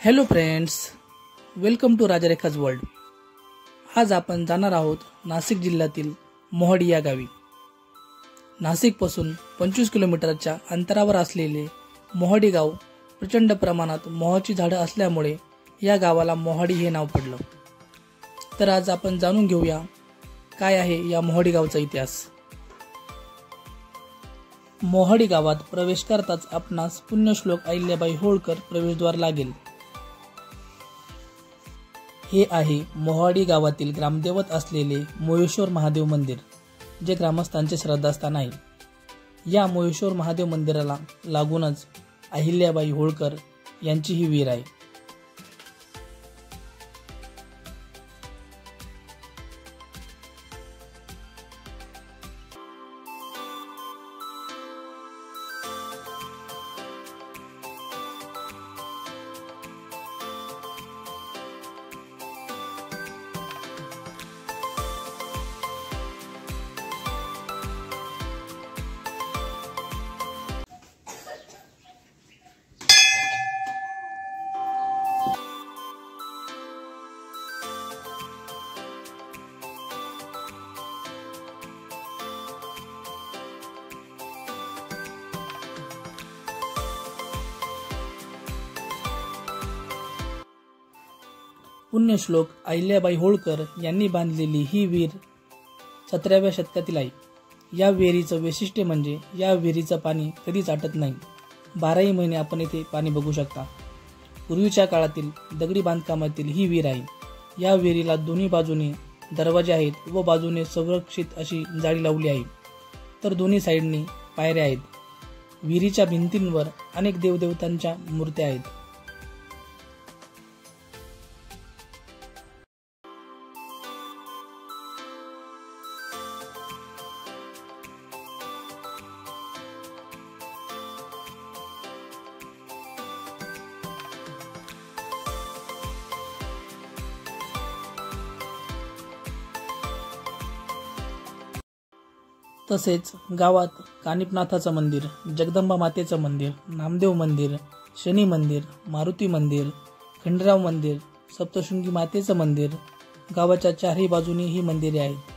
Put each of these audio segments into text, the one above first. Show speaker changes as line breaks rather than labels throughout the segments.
Hello friends, welcome to Rajarekha's world. आज आपण जाणार आहोत नाशिक जिल्ह्यातील मोहाडी या गावी। नाशिकपासून 25 किलोमीटरच्या अंतरावर असलेले मोहाडी गाव प्रचंड प्रमाणात मोहाची झाडं असल्यामुळे या गावाला मोहाडी हे नाव पडलं। तर आज आपण जाणून घेऊया काय आहे या मोहाडी गावचा इतिहास। मोहाडी गावात प्रवेश करताच आपणास पुण्यश्लोक अहिल्याबाई होळकर प्रवेशद्वार लागेल। हे आहे मोहाडी गावातील ग्रामदेवत असलेले मोहेश्वर महादेव मंदिर, जे ग्रामस्थांचे श्रद्धास्थान आहे। या मोहेश्वर महादेव मंदिराला लागूनच अहिल्याबाई होळकर यांची ही विहीर आहे। पुण्यश्लोक अहिल्याबाई होळकर यांनी बांधलेली ही विहीर 17व्या शतकातील आहे। या विहिरीचं वैशिष्ट्य म्हणजे या विहिरीचं पाणी कधीच आटत नाही। 12ही महिने आपण येथे पाणी बघू शकता। पूर्वीच्या काळातील दगडी बांधकामातील ही विहीर आहे। या विहिरीला दोन्ही बाजूने दरवाजे आहेत व बाजूने संरक्षित अशी जाळी लावली आहे, तर दोन्ही साईडनी पायऱ्या आहेत। विहिरीच्या भिंतींवर अनेक देवदेवतांच्या मूर्त्या आहेत। तसेच गावात कानिपनाथाचं मंदिर, जगदंबा मातेचं मंदिर, नामदेव मंदिर, शनी मंदिर, मारुती मंदिर, खंडेराव मंदिर, सप्तशृंगी मातेचं मंदिर, गावाच्या चारही बाजूनी ही मंदिरे आहेत।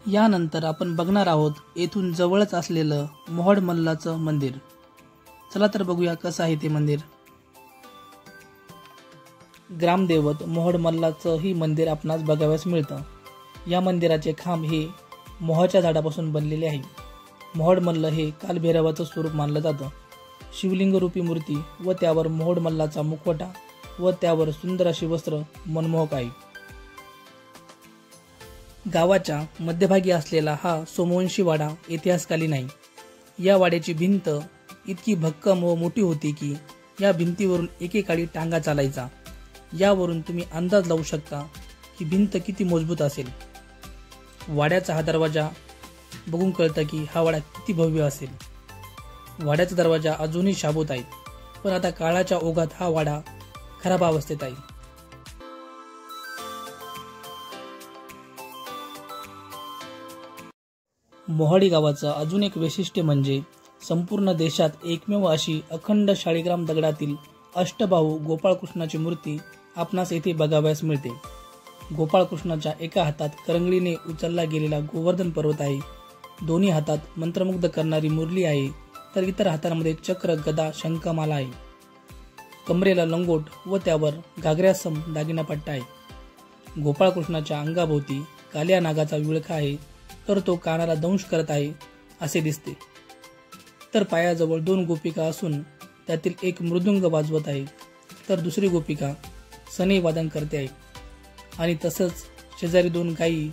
यानंतर आपण बघणार आहोत येथून जवळच असलेलं मोहोड मल्लाचं मंदिर। चला तर बघूया कसं आहे ते मंदिर। ग्रामदेवत मोहोड मल्लाचं ही मंदिर आपणास बघाव्यास मिळतं। या मंदिराचे खांब हे मोहाच्या झाडापासून बनलेले आहे। मोहोड मल्ल हे कालभैरवाचं स्वरूप मानलं जातं। शिवलिंग रूपी मूर्ती व त्यावर मोहोड मल्लाचा मुखवटा व त्यावर सुंदर अशी वस्त्र मनमोहक आहे। गावाच्या मध्यभागी असलेला हा सोमवंशी वाडा इतिहासकालीन आहे। या वाड्याची भिंत इतकी भक्कम व मोठी होती की या भिंतीवरून एकेकाळी टांगा चालायचा। यावरून तुम्ही अंदाज लावू शकता की भिंत किती मजबूत असेल। वाड्याचा हा दरवाजा बघून कळतं की हा वाडा किती भव्य असेल। वाड्याचा दरवाजा अजूनही शाबूत आहे, पण आता काळाच्या ओघात हा वाडा खराब अवस्थेत आहे। मोहाडी गावाचं अजून एक वैशिष्ट्य म्हणजे संपूर्ण देशात एकमेव अशी अखंड शाळीग्राम दगडातील अष्टबाहू गोपाळकृष्णाची मूर्ती आपणास येथे बघावयास मिळते। गोपाळकृष्णाच्या एका हातात करंगळीने उचलला गेलेला गोवर्धन पर्वत आहे, दोन्ही हातात मंत्रमुग्ध करणारी मुरली आहे, तर इतर हातांमध्ये चक्र, गदा, शंखमाला आहे। कमरेला लंगोट व त्यावर घागऱ्यासम दागिना पट्टा आहे। गोपाळकृष्णाच्या अंगाभोवती काल्या नागाचा विळखा आहे, तर तो कानाला दंश करत आहे असे दिसते। तर पायाजवळ 2 गोपिका असून त्यातील एक मृदुंग वाजवत आहे, तर दुसरी गोपिका सनई वादन करते आहे, आणि तसंच शेजारी 2 गायी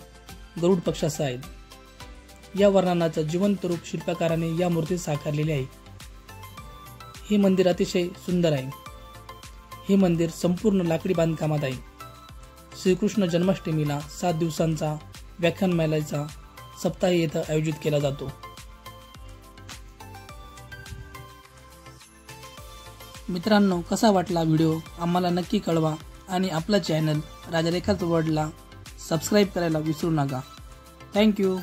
गरुड पक्षासह आहेत। या वर्णनाचं जिवंत रूप शिल्पकाराने या मूर्तीत साकारलेले आहे। हे मंदिर अतिशय सुंदर आहे। हे मंदिर संपूर्ण लाकडी बांधकामात आहे। श्रीकृष्ण जन्माष्टमीला 7 दिवसांचा व्याख्यानमालेचा सप्ताह येथे आयोजित केला जातो। मित्रांनो, कसा वाटला व्हिडिओ आम्हाला नक्की कळवा आणि आपला चॅनल राजा रेखार्ड्स वर्ल्डला सबस्क्राईब करायला विसरू नका. थँक्यू.